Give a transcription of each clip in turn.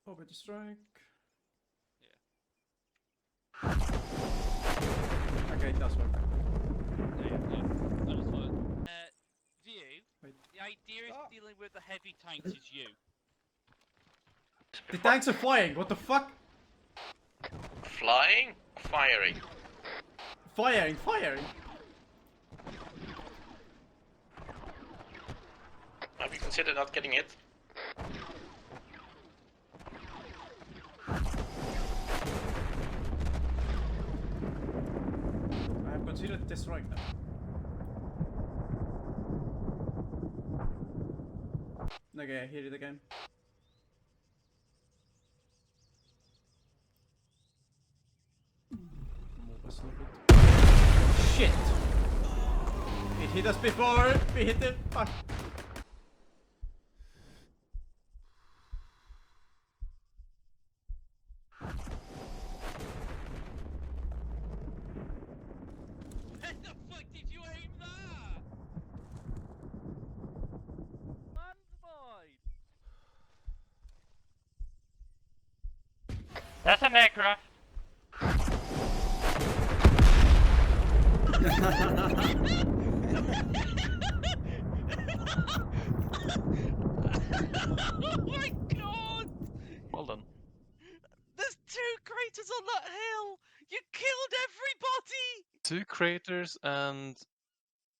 Orbital strike. Yeah. Okay, it does work. Yeah. I just thought. View. Wait. The idea of dealing with the heavy tanks is you. The tanks are flying. What the fuck? Flying? Firing. Firing. Have you considered not getting hit? I have considered this right now. Okay, I hit it again. Shit! It hit us before we hit it. Fuck. Where the fuck did you aim that? Landmine! That's an aircraft. Oh my god! Well done. There's 2 craters on that hill! You killed everybody! 2 craters and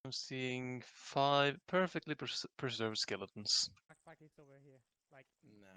I'm seeing 5 perfectly preserved skeletons. Backpack is over here. Like, No.